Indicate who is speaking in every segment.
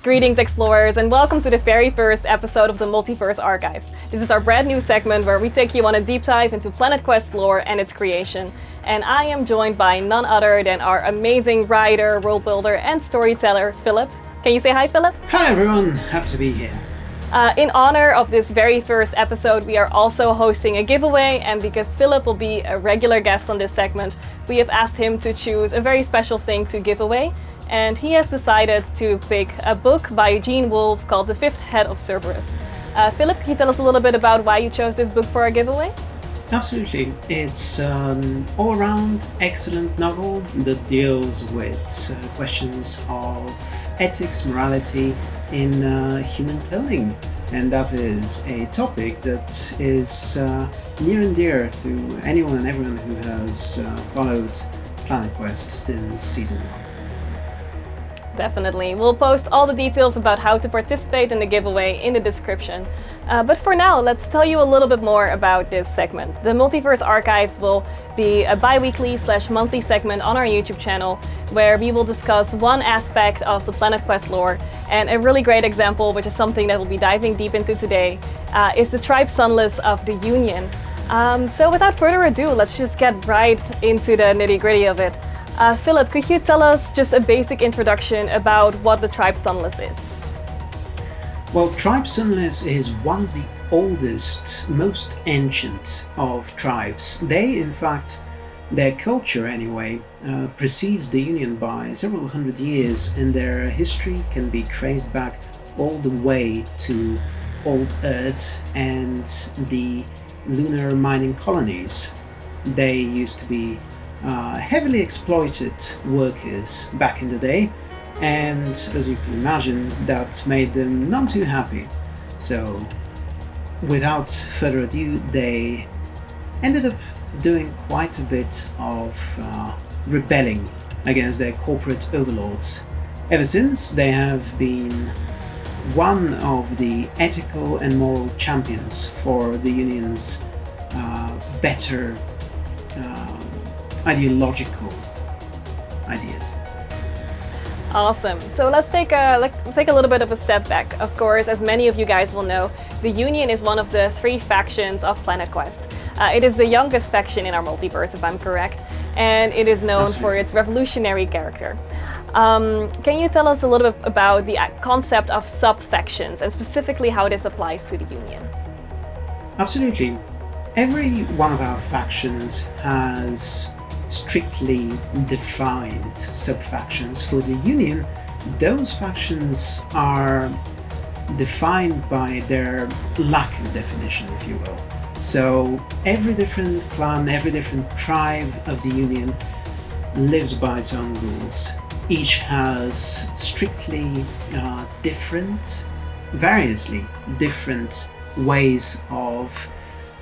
Speaker 1: Greetings, explorers, and welcome to the very first episode of the Multiverse Archives. This is our brand new segment where we take you on a deep dive into PlanetQuest lore and its creation. And I am joined by none other than our amazing writer, world builder, and storyteller, Philip. Can you say hi, Philip?
Speaker 2: Hi everyone, happy to be here.
Speaker 1: In honor of this very first episode, we are also hosting a giveaway, and because Philip will be a regular guest on this segment, we have asked him to choose a very special thing to give away. And he has decided to pick a book by Gene Wolfe called The Fifth Head of Cerberus. Philip, can you tell us a little bit about why you chose this book for our giveaway?
Speaker 2: Absolutely. It's an all-around excellent novel that deals with questions of ethics, morality in human cloning. And that is a topic that is near and dear to anyone and everyone who has followed PlanetQuest since season 1.
Speaker 1: Definitely. We'll post all the details about how to participate in the giveaway in the description. But for now, let's tell you a little bit more about this segment. The Multiverse Archives will be a bi-weekly/monthly segment on our YouTube channel where we will discuss one aspect of the PlanetQuest lore. And a really great example, which is something that we'll be diving deep into today, is the tribe Sunless of the Union. So without further ado, let's just get right into the nitty-gritty of it. Philip, could you tell us just a basic introduction about what the tribe Sunless is?
Speaker 2: Well, tribe Sunless is one of the oldest, most ancient of tribes. They, in fact, their culture anyway, precedes the Union by several hundred years, and their history can be traced back all the way to old Earth and the lunar mining colonies. They used to be heavily exploited workers back in the day, and as you can imagine, that made them none too happy. So without further ado, they ended up doing quite a bit of rebelling against their corporate overlords. Ever since, they have been one of the ethical and moral champions for the Union's better ideological ideas.
Speaker 1: Awesome. So let's take a little bit of a step back. Of course, as many of you guys will know, the Union is one of the 3 factions of PlanetQuest. It is the youngest faction in our multiverse, if I'm correct, and it is known for its revolutionary character. Can you tell us a little bit about the concept of sub-factions and specifically how this applies to the Union?
Speaker 2: Absolutely. Every one of our factions has strictly defined sub-factions. For the Union, those factions are defined by their lack of definition, if you will. So every different clan, every different tribe of the Union lives by its own rules. Each has strictly variously different ways of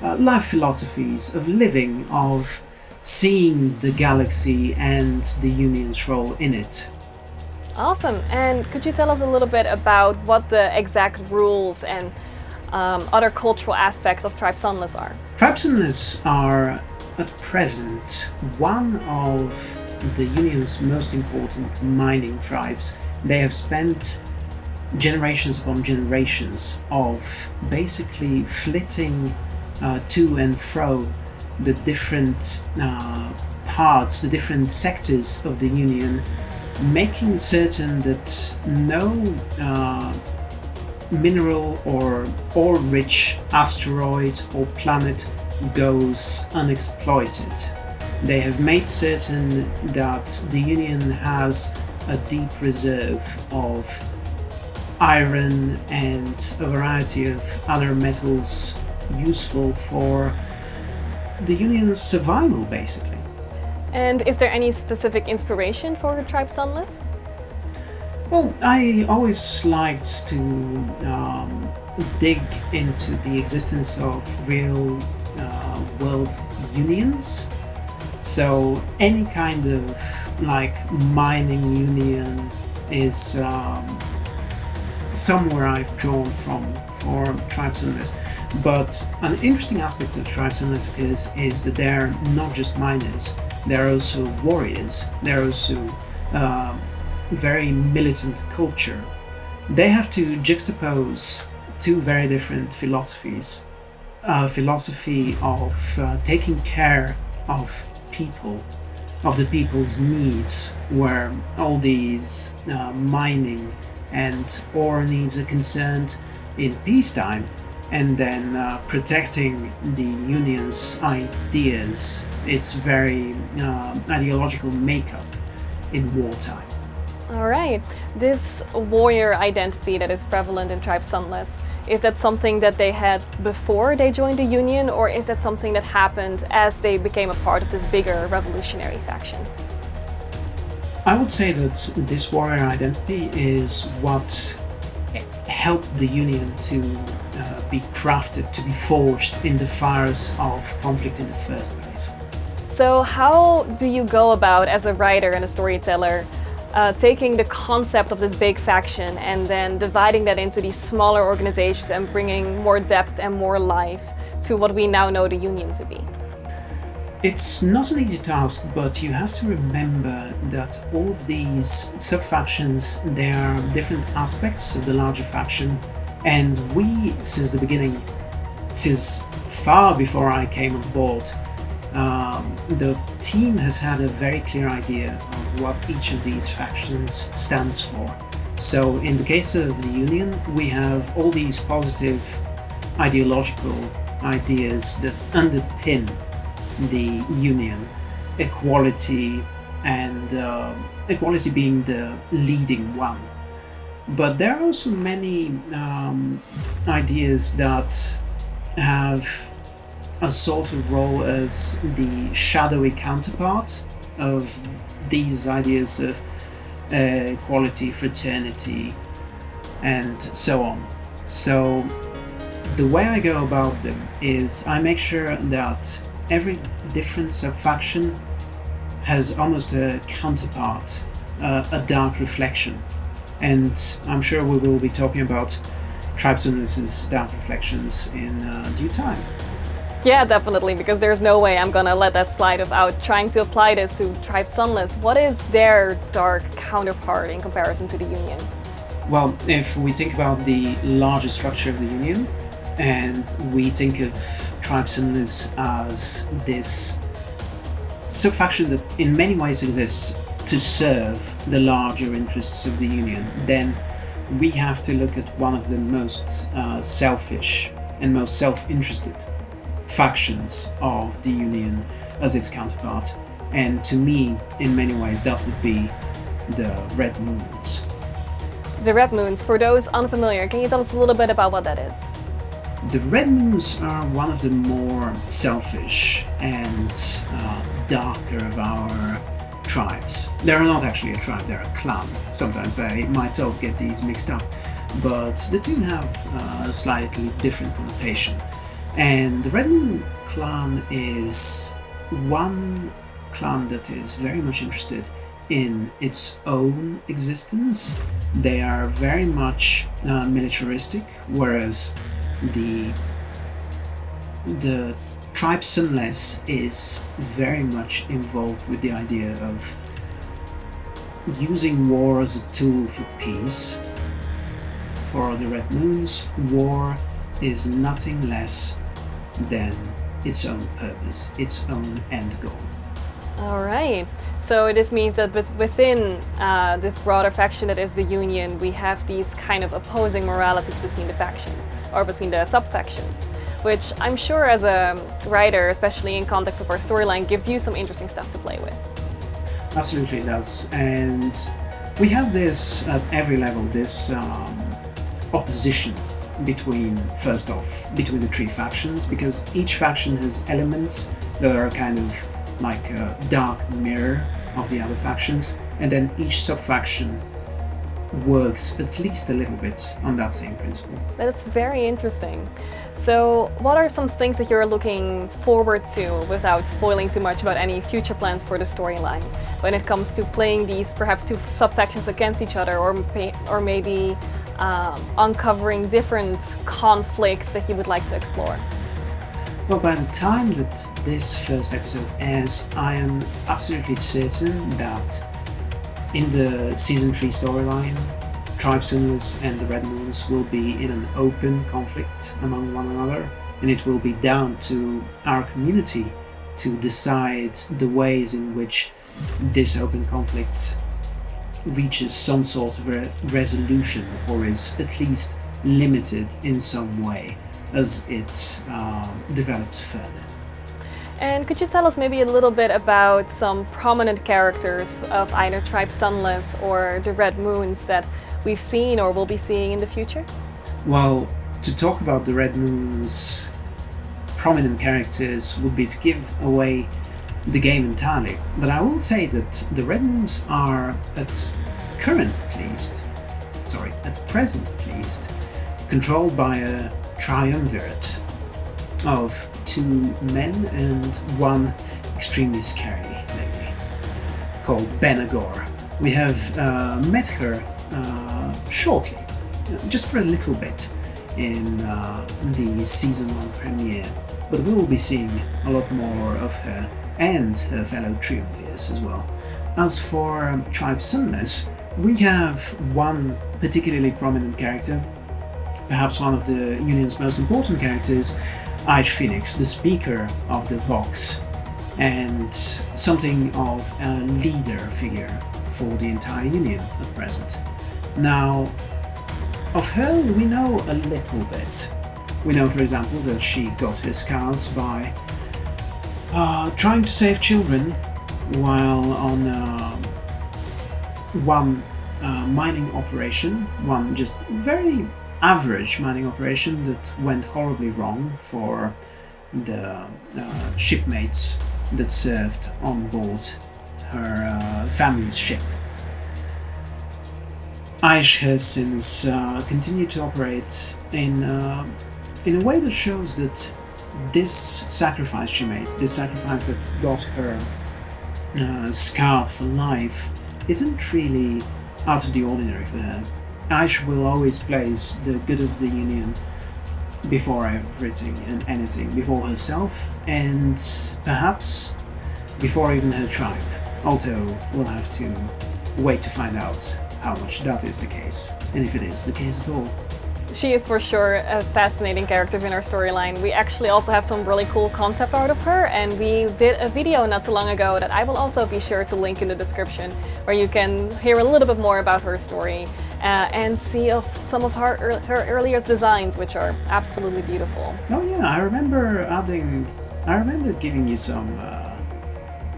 Speaker 2: life philosophies, of living, of seeing the galaxy and the Union's role in it.
Speaker 1: Awesome. And could you tell us a little bit about what the exact rules and other cultural aspects of Tribe Sunless are?
Speaker 2: Tribe Sunless are, at present, one of the Union's most important mining tribes. They have spent generations upon generations of basically flitting to and fro the different parts, the different sectors of the Union, making certain that no mineral or ore-rich asteroid or planet goes unexploited. They have made certain that the Union has a deep reserve of iron and a variety of other metals useful for the Union's survival, basically.
Speaker 1: And is there any specific inspiration for Tribe Sunless?
Speaker 2: Well, I always liked to dig into the existence of real world unions. So any kind of mining union is somewhere I've drawn from for Tribe Sunless. But an interesting aspect of Tribe Sunless is that they're not just miners, they're also warriors, they're also very militant culture. they have to juxtapose two very different philosophies. A philosophy of taking care of people, of the people's needs, where all these mining and ore needs are concerned in peacetime, and then protecting the Union's ideas, its very ideological makeup in wartime.
Speaker 1: All right. This warrior identity that is prevalent in Tribe Sunless, is that something that they had before they joined the Union, or is that something that happened as they became a part of this bigger revolutionary faction?
Speaker 2: I would say that this warrior identity is what helped the Union to be crafted, to be forged in the fires of conflict in the first place.
Speaker 1: So how do you go about, as a writer and a storyteller, taking the concept of this big faction and then dividing that into these smaller organizations and bringing more depth and more life to what we now know the Union to be?
Speaker 2: It's not an easy task, but you have to remember that all of these sub-factions, they are different aspects of the larger faction, and we, since the beginning, since far before I came on board, the team has had a very clear idea of what each of these factions stands for. So in the case of the Union, we have all these positive ideological ideas that underpin the Union, equality, and equality being the leading one. But there are also many ideas that have a sort of role as the shadowy counterpart of these ideas of equality, fraternity, and so on. So the way I go about them is I make sure that every different sub-faction has almost a counterpart, a dark reflection. And I'm sure we will be talking about Tribe Sunless's dark reflections in due time.
Speaker 1: Yeah, definitely, because there's no way I'm gonna let that slide without trying to apply this to Tribe Sunless. What is their dark counterpart in comparison to the Union?
Speaker 2: Well, if we think about the larger structure of the Union, and we think of Tribe Sunless as this sub-faction that in many ways exists to serve the larger interests of the Union, then we have to look at one of the most selfish and most self-interested factions of the Union as its counterpart. And to me, in many ways, that would be the Red Moons.
Speaker 1: The Red Moons, for those unfamiliar, can you tell us a little bit about what that is?
Speaker 2: The Red Moons are one of the more selfish and darker of our tribes. They're not actually a tribe, they're a clan. Sometimes I myself get these mixed up, but the two have a slightly different connotation. And the Red Moon clan is one clan that is very much interested in its own existence. They are very much militaristic, whereas the Tribe Sunless is very much involved with the idea of using war as a tool for peace. For the Red Moons, war is nothing less than its own purpose, its own end goal.
Speaker 1: All right. So this means that within this broader faction that is the Union, we have these kind of opposing moralities between the factions, or between the sub-factions, which I'm sure as a writer, especially in context of our storyline, gives you some interesting stuff to play with.
Speaker 2: Absolutely it does. And we have this at every level, this opposition between the three factions, because each faction has elements that are kind of like a dark mirror of the other factions, and then each sub-faction works at least a little bit on that same principle.
Speaker 1: That's very interesting. So what are some things that you're looking forward to, without spoiling too much about any future plans for the storyline, when it comes to playing these perhaps two sub-factions against each other, or maybe uncovering different conflicts that you would like to explore?
Speaker 2: Well, by the time that this first episode airs, I am absolutely certain that in the Season 3 storyline, Tribe Sunless and the Red Moons will be in an open conflict among one another, and it will be down to our community to decide the ways in which this open conflict reaches some sort of resolution, or is at least limited in some way as it develops further.
Speaker 1: And could you tell us maybe a little bit about some prominent characters of either Tribe Sunless or the Red Moons that we've seen or will be seeing in the future?
Speaker 2: Well, to talk about the Red Moons' prominent characters would be to give away the game entirely, but I will say that the Red Moons are at present at least, controlled by a triumvirate of 2 men and 1 extremely scary lady called Benagor. We have met her shortly, just for a little bit, in the season 1 premiere, but we will be seeing a lot more of her and her fellow triumvirs as well. As for Tribe Sunless, we have one particularly prominent character, perhaps one of the Union's most important characters, Ige Phoenix, the speaker of the Vox, and something of a leader figure for the entire Union at present. Now, of her we know a little bit. We know, for example, that she got her scars by trying to save children while on one mining operation, one just very average mining operation that went horribly wrong for the shipmates that served on board her family's ship. Ige has since continued to operate in a way that shows that this sacrifice she made, this sacrifice that got her scarred for life, isn't really out of the ordinary for her. Ige will always place the good of the Union before everything and anything, before herself, and perhaps before even her tribe, although we'll have to wait to find out how much that is the case, and if it is the case at all.
Speaker 1: She is for sure a fascinating character in our storyline. We actually also have some really cool concept art of her, and we did a video not too long ago that I will also be sure to link in the description, where you can hear a little bit more about her story and see some of her earliest designs, which are absolutely beautiful.
Speaker 2: Oh yeah, I remember giving you some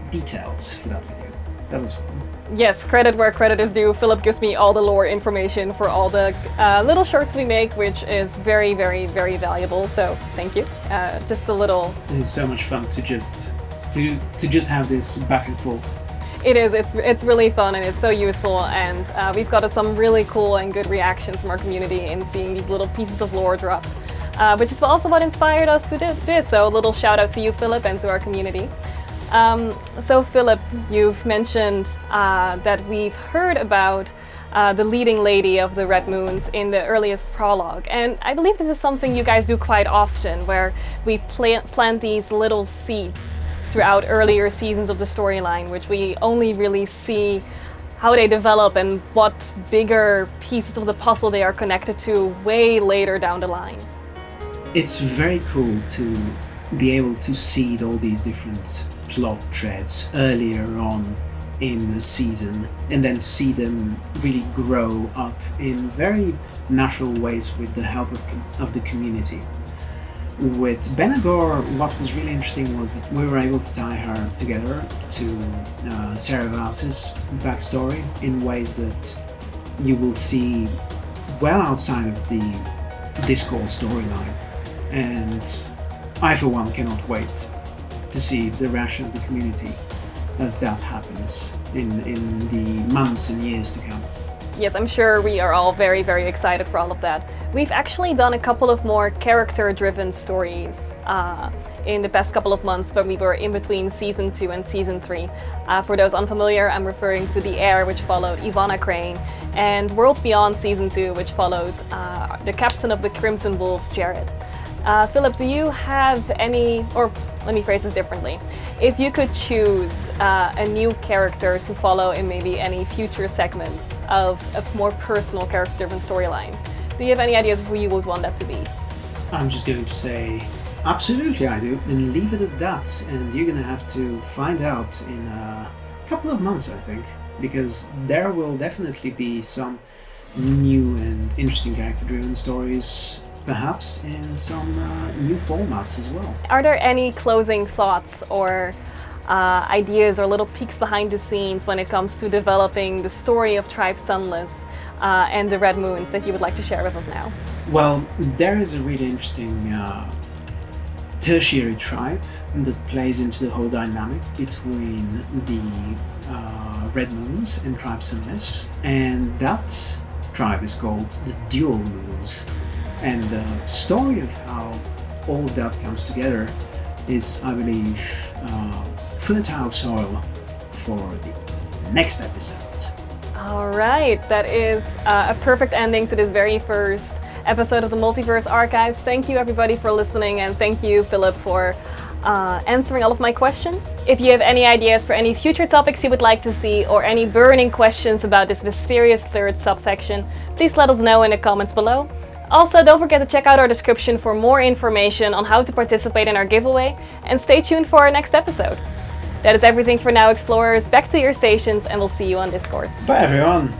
Speaker 2: details for that video. That was fun.
Speaker 1: Yes, credit where credit is due. Philip gives me all the lore information for all the little shorts we make, which is very, very, very valuable. So thank you. Just a little.
Speaker 2: It's so much fun to just have this back and forth.
Speaker 1: It is. It's really fun and it's so useful. And we've got some really cool and good reactions from our community in seeing these little pieces of lore dropped, which is also what inspired us to do this. So a little shout out to you, Philip, and to our community. So Philip, you've mentioned that we've heard about the leading lady of the Red Moons in the earliest prologue, and I believe this is something you guys do quite often, where we plant these little seeds throughout earlier seasons of the storyline, which we only really see how they develop and what bigger pieces of the puzzle they are connected to way later down the line.
Speaker 2: It's very cool to be able to seed all these different plot threads earlier on in the season, and then to see them really grow up in very natural ways with the help of the community. With Benagor, what was really interesting was that we were able to tie her together to Sarah Vass's backstory in ways that you will see well outside of the Discord storyline, and I for one cannot wait to see the reaction of the community as that happens in the months and years to come.
Speaker 1: Yes, I'm sure we are all very, very excited for all of that. We've actually done a couple of more character-driven stories in the past couple of months, but we were in between Season 2 and Season 3. For those unfamiliar, I'm referring to The Air, which followed Ivana Crane, and Worlds Beyond Season 2, which followed the captain of the Crimson Wolves, Jared. Philip, do you have any, or let me phrase this differently. If you could choose a new character to follow in maybe any future segments of a more personal character-driven storyline. Do you have any ideas of who you would want that to be?
Speaker 2: I'm just going to say, absolutely I do, and leave it at that. And you're going to have to find out in a couple of months, I think, because there will definitely be some new and interesting character-driven stories, perhaps in some new formats as well.
Speaker 1: Are there any closing thoughts or ideas or little peeks behind the scenes when it comes to developing the story of Tribe Sunless and the Red Moons that you would like to share with us now?
Speaker 2: Well, there is a really interesting tertiary tribe that plays into the whole dynamic between the Red Moons and Tribe Sunless, and that tribe is called the Dual Moons. And the story of how all of that comes together is, I believe, fertile soil for the next episode.
Speaker 1: All right, that is a perfect ending to this very first episode of the Multiverse Archives. Thank you everybody for listening, and thank you, Philip, for answering all of my questions. If you have any ideas for any future topics you would like to see, or any burning questions about this mysterious third subfaction, please let us know in the comments below. Also, don't forget to check out our description for more information on how to participate in our giveaway, and stay tuned for our next episode. That is everything for now, Explorers. Back to your stations, and we'll see you on Discord.
Speaker 2: Bye everyone!